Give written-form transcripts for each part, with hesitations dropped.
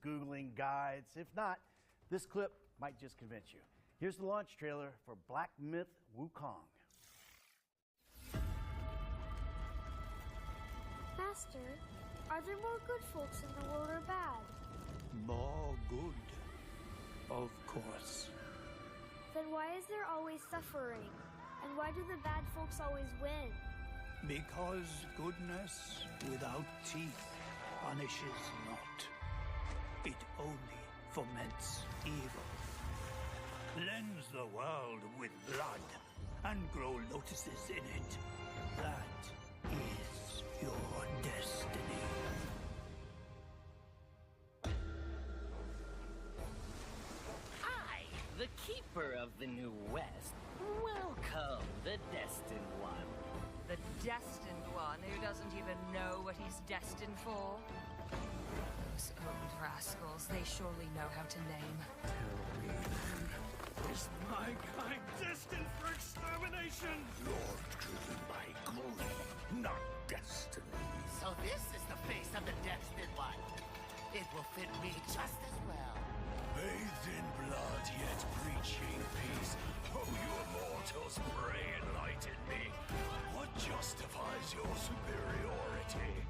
Googling guides. If not, this clip might just convince you. Here's the launch trailer for Black Myth Wukong. Master, are there more good folks in the world or bad? More good, of course. Then why is there always suffering? And why do the bad folks always win? Because goodness without teeth punishes not. It only foments evil. Cleanse the world with blood and grow lotuses in it. That is your destiny. I, the keeper of the New West, welcome the Destined One. The Destined One who doesn't even know what he's destined for? Those old rascals, they surely know how to name. Tell me then, is my kind destined for extermination? You're driven by glory, not destiny. So this is the face of the Destined One. It will fit me just as well. Bathed in blood, yet preaching peace. Oh, you mortals, pray enlighten me. What justifies your superiority?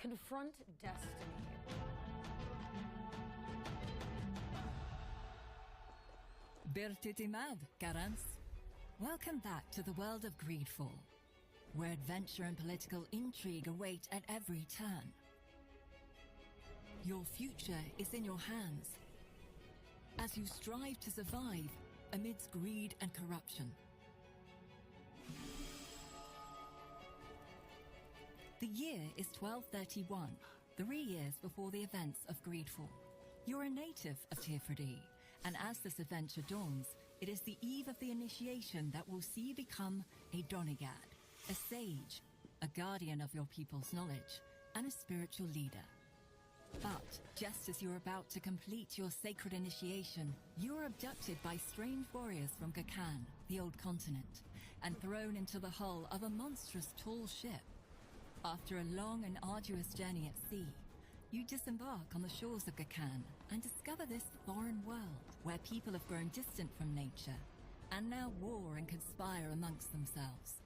Confront destiny. Birtitimad, Karans. Welcome back to the world of Greedfall, where adventure and political intrigue await at every turn. Your future is in your hands as you strive to survive amidst greed and corruption. The year is 1231, 3 years before the events of Greedfall. You're a native of Teerfreedie, and as this adventure dawns, it is the eve of the initiation that will see you become a Donegad, a sage, a guardian of your people's knowledge, and a spiritual leader. But just as you're about to complete your sacred initiation, you are abducted by strange warriors from Ghakan, the old continent, and thrown into the hull of a monstrous tall ship. After a long and arduous journey at sea, you disembark on the shores of Ghakan and discover this foreign world where people have grown distant from nature and now war and conspire amongst themselves.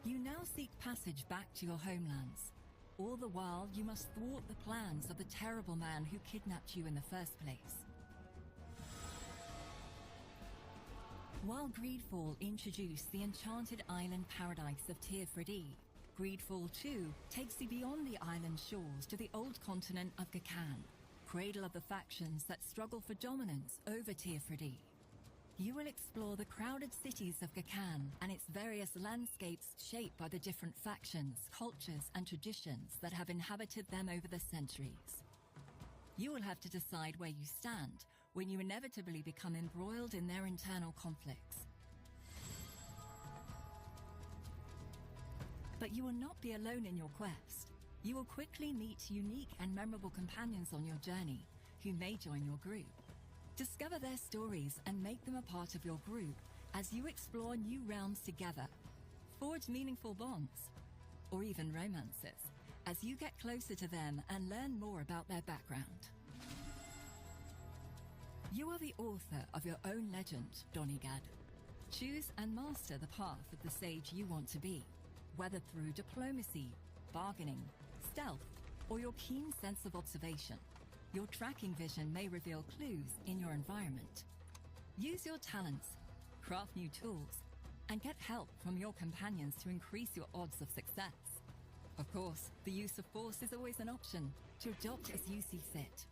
You now seek passage back to your homelands. All the while, you must thwart the plans of the terrible man who kidnapped you in the first place. While Greedfall introduced the enchanted island paradise of Teerfreedie, Greedfall 2 takes you beyond the island shores to the old continent of Ghakan, cradle of the factions that struggle for dominance over Teerfreedie. You will explore the crowded cities of Ghakan and its various landscapes shaped by the different factions, cultures, and traditions that have inhabited them over the centuries. You will have to decide where you stand when you inevitably become embroiled in their internal conflicts. But you will not be alone in your quest. You will quickly meet unique and memorable companions on your journey who may join your group. Discover their stories and make them a part of your group as you explore new realms together. Forge meaningful bonds, or even romances, as you get closer to them and learn more about their background. You are the author of your own legend, Donegad. Choose and master the path of the sage you want to be, whether through diplomacy, bargaining, stealth, or your keen sense of observation. Your tracking vision may reveal clues in your environment. Use your talents, craft new tools, and get help from your companions to increase your odds of success. Of course, the use of force is always an option, to adopt as you see fit.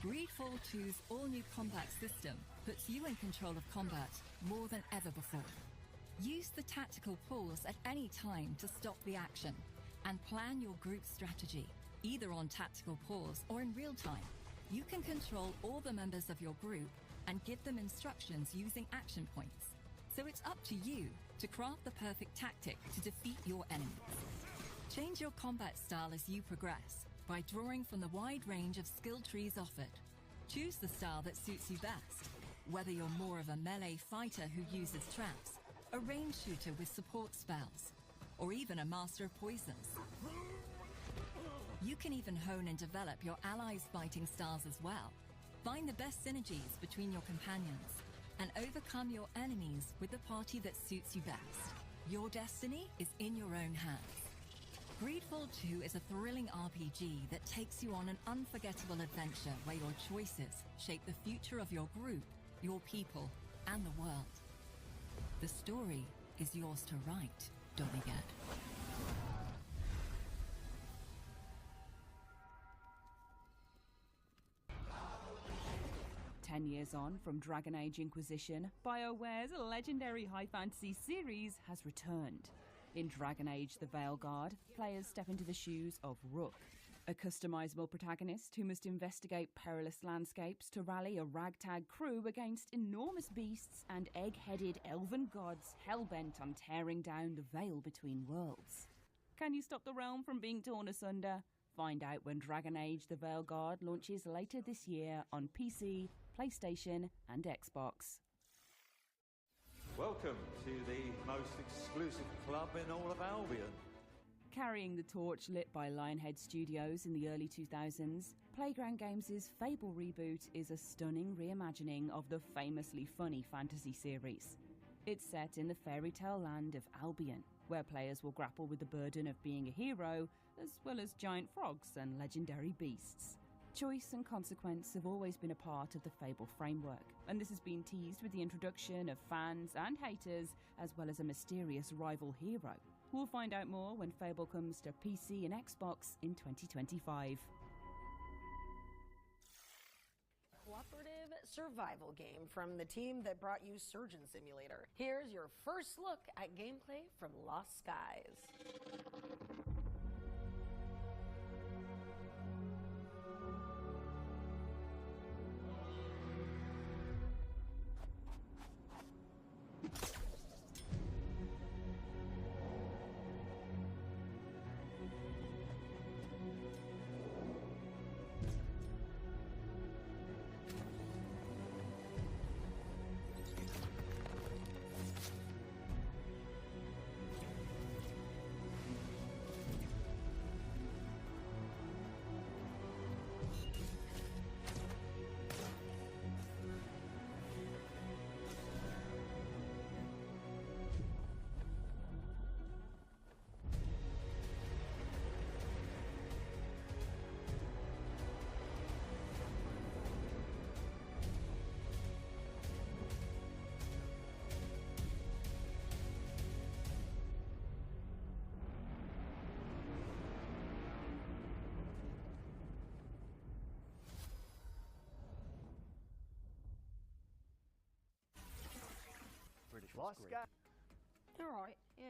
Greedfall 2's all-new combat system puts you in control of combat more than ever before. Use the tactical pause at any time to stop the action and plan your group strategy, either on tactical pause or in real time. You can control all the members of your group and give them instructions using action points. So it's up to you to craft the perfect tactic to defeat your enemies. Change your combat style as you progress by drawing from the wide range of skill trees offered. Choose the style that suits you best, whether you're more of a melee fighter who uses traps, a range shooter with support spells, or even a master of poisons. You can even hone and develop your allies' fighting styles as well. Find the best synergies between your companions and overcome your enemies with the party that suits you best. Your destiny is in your own hands. Greedfall 2 is a thrilling RPG that takes you on an unforgettable adventure where your choices shape the future of your group, your people, and the world. The story is yours to write, Dommigad. 10 years on from Dragon Age Inquisition, BioWare's legendary high fantasy series has returned. In Dragon Age The Veilguard, players step into the shoes of Rook, a customizable protagonist who must investigate perilous landscapes to rally a ragtag crew against enormous beasts and egg-headed elven gods hell-bent on tearing down the veil between worlds. Can you stop the realm from being torn asunder? Find out when Dragon Age The Veilguard launches later this year on PC, PlayStation and Xbox. Welcome to the most exclusive club in all of Albion. Carrying the torch lit by Lionhead Studios in the early 2000s, Playground Games' Fable reboot is a stunning reimagining of the famously funny fantasy series. It's set in the fairy tale land of Albion, where players will grapple with the burden of being a hero, as well as giant frogs and legendary beasts. Choice and consequence have always been a part of the Fable framework, and this has been teased with the introduction of fans and haters, as well as a mysterious rival hero. We'll find out more when Fable comes to PC and Xbox in 2025. Cooperative survival game from the team that brought you Surgeon Simulator. Here's your first look at gameplay from Lost Skies. Lost Sky. All right, yeah.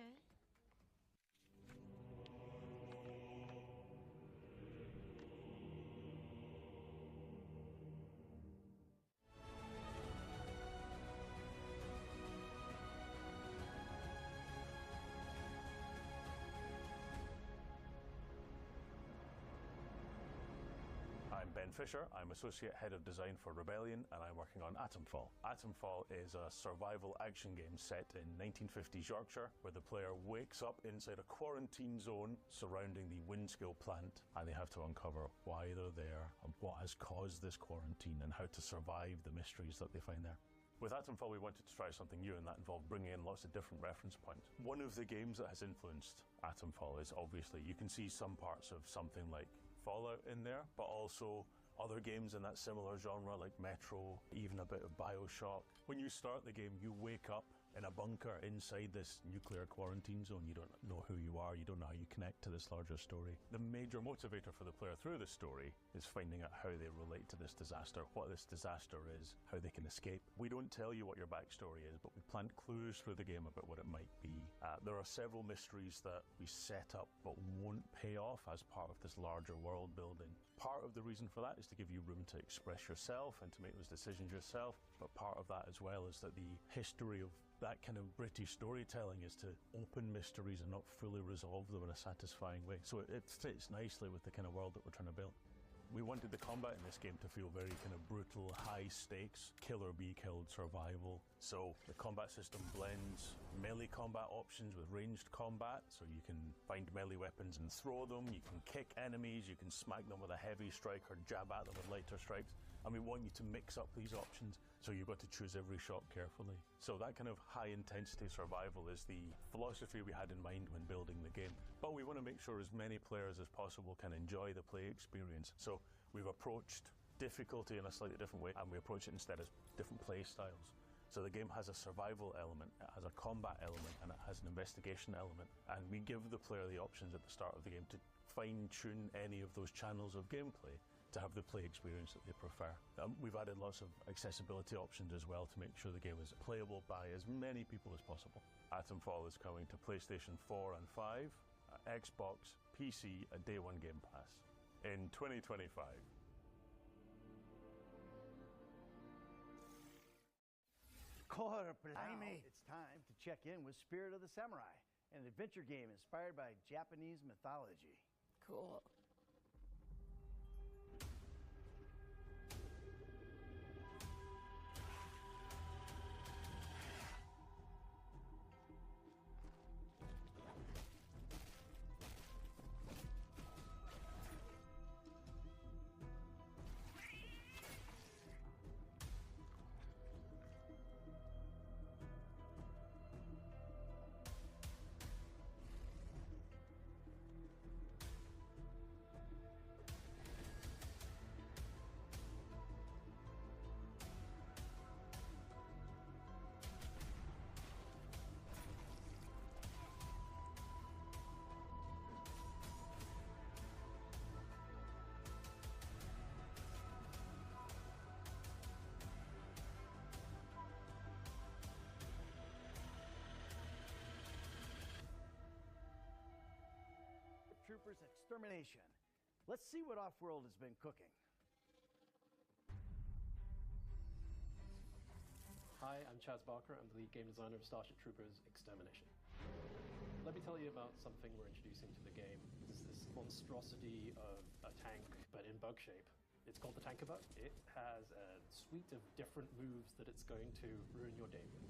I'm Ben Fisher. I'm Associate Head of Design for Rebellion, and I'm working on Atomfall. Atomfall is a survival action game set in 1950s Yorkshire, where the player wakes up inside a quarantine zone surrounding the Windskill plant, and they have to uncover why they're there and what has caused this quarantine and how to survive the mysteries that they find there. With Atomfall, we wanted to try something new, and that involved bringing in lots of different reference points. One of the games that has influenced Atomfall is obviously, you can see some parts of something like Fallout in there, but also other games in that similar genre like Metro, even a bit of BioShock. When you start the game, you wake up in a bunker inside this nuclear quarantine zone. You don't know who you are, you don't know how you connect to this larger story. The major motivator for the player through the story is finding out how they relate to this disaster, what this disaster is, how they can escape. We don't tell you what your backstory is, but we plant clues through the game about what it might be. There are several mysteries that we set up but won't pay off as part of this larger world building. Part of the reason for that is to give you room to express yourself and to make those decisions yourself, but part of that as well is that the history of that kind of British storytelling is to open mysteries and not fully resolve them in a satisfying way. So it fits nicely with the kind of world that we're trying to build. We wanted the combat in this game to feel very kind of brutal, high stakes, kill or be killed survival. So the combat system blends melee combat options with ranged combat, so you can find melee weapons and throw them, you can kick enemies, you can smack them with a heavy strike or jab at them with lighter strikes. And we want you to mix up these options, so you've got to choose every shot carefully. So that kind of high intensity survival is the philosophy we had in mind when building the game. But we want to make sure as many players as possible can enjoy the play experience. So we've approached difficulty in a slightly different way, and we approach it instead as different play styles. So the game has a survival element, it has a combat element, and it has an investigation element. And we give the player the options at the start of the game to fine-tune any of those channels of gameplay to have the play experience that they prefer. We've added lots of accessibility options as well to make sure the game is playable by as many people as possible. Atomfall is coming to PlayStation 4 and 5, Xbox, PC, and Day 1 Game Pass in 2025. Now it's time to check in with Spirit of the Samurai, an adventure game inspired by Japanese mythology. Cool. Troopers Extermination. Let's see what Off-World has been cooking. Hi, I'm Chaz Barker. I'm the lead game designer of Starship Troopers Extermination. Let me tell you about something we're introducing to the game. It's this monstrosity of a tank, but in bug shape. It's called the Tankerbug. It has a suite of different moves that it's going to ruin your day with.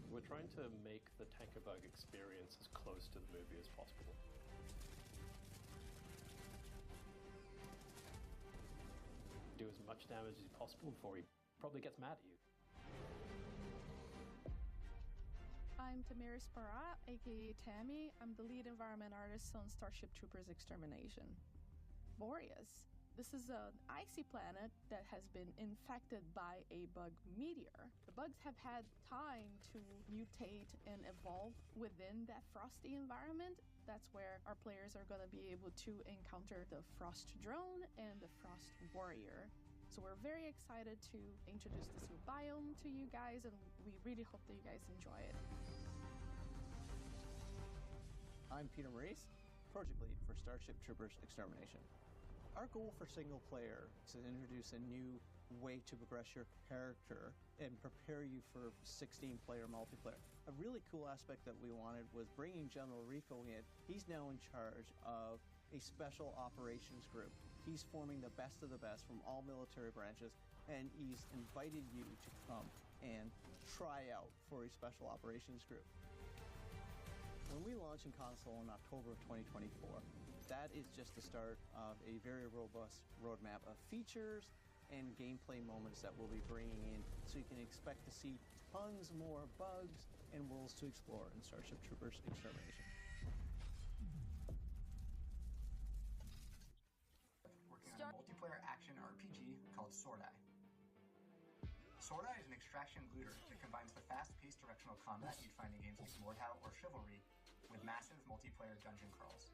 We're trying to make the Tankerbug experience as close to the movie as possible. Do as much damage as possible before he probably gets mad at you. I'm Tamiris Barat, aka Tammy. I'm the lead environment artist on Starship Troopers Extermination. Boreas. This is an icy planet that has been infected by a bug meteor. The bugs have had time to mutate and evolve within that frosty environment. That's where our players are going to be able to encounter the Frost Drone and the Frost Warrior. So we're very excited to introduce this new biome to you guys, and we really hope that you guys enjoy it. I'm Peter Maurice, project lead for Starship Troopers Extermination. Our goal for single player is to introduce a new way to progress your character and prepare you for 16-player multiplayer. A really cool aspect that we wanted was bringing General Rico in. He's now in charge of a special operations group. He's forming the best of the best from all military branches, and he's invited you to come and try out for a special operations group. When we launch in console in October of 2024, that is just the start of a very robust roadmap of features and gameplay moments that we'll be bringing in, so you can expect to see tons more bugs and worlds to explore in Starship Troopers Extermination. Working on a multiplayer action RPG called Sword Eye. Sword Art is an extraction looter that combines the fast-paced directional combat you'd find in games like Mordhau or Chivalry with massive multiplayer dungeon crawls.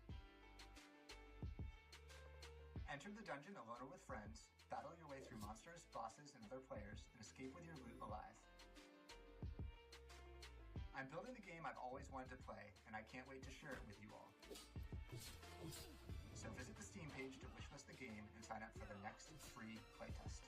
Enter the dungeon alone or with friends, battle your way through monsters, bosses, and other players, and escape with your loot alive. I'm building the game I've always wanted to play, and I can't wait to share it with you all. So visit the Steam page to wishlist the game and sign up for the next free playtest.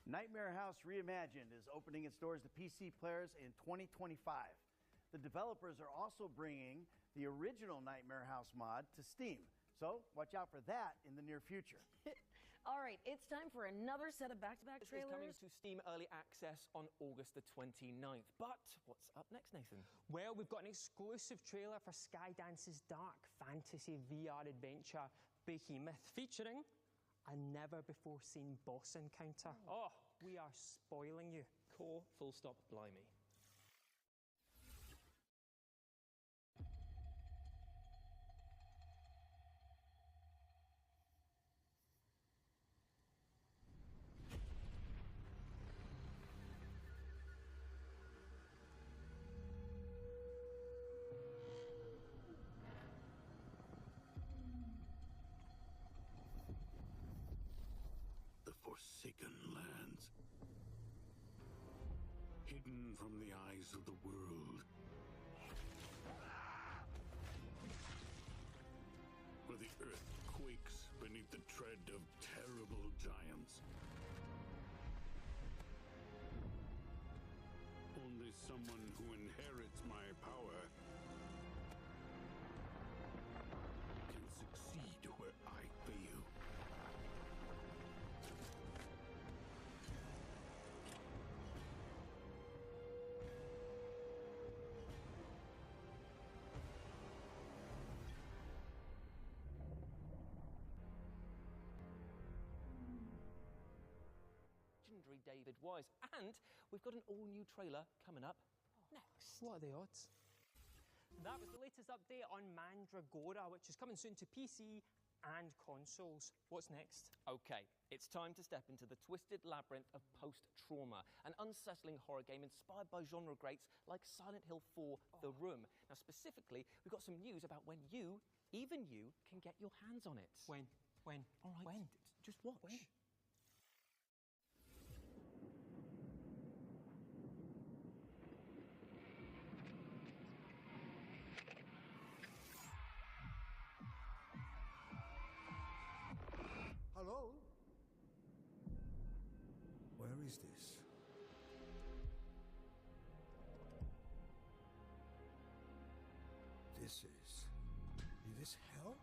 Nightmare House Reimagined is opening its doors to PC players in 2025. The developers are also bringing the original Nightmare House mod to Steam, so watch out for that in the near future. All right, it's time for another set of back-to-back trailers. This is coming to Steam Early Access on August the 29th. But what's up next, Nathan? Well, we've got an exclusive trailer for Skydance's dark fantasy VR adventure, Behemoth, featuring a never-before-seen boss encounter. Oh, we are spoiling you. Core, full stop, blimey. Forsaken lands, hidden from the eyes of the world, where the earth quakes beneath the tread of terrible giants. Only someone who inherits my power can succeed where I fail. David Wise, and we've got an all-new trailer coming up next. What are the odds? That was the latest update on Mandragora, which is coming soon to PC and consoles. What's next? Okay, it's time to step into the twisted labyrinth of post-trauma, an unsettling horror game inspired by genre greats like Silent Hill 4: The Room. Now, specifically, we've got some news about when you, even you, can get your hands on it. When? All right, when? Just watch. When? Hello? Where is this? Is this hell?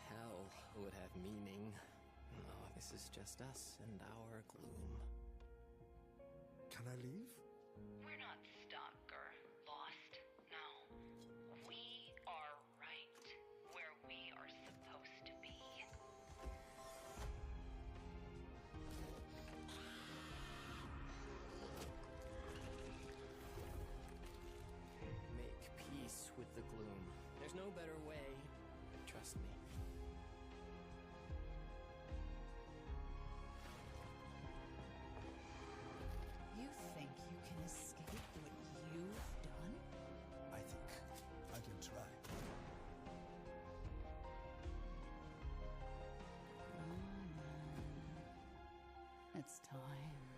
Hell would have meaning. No, this is just us and our gloom. Can I leave? We're not stuck or lost. No. We are right where we are It's time.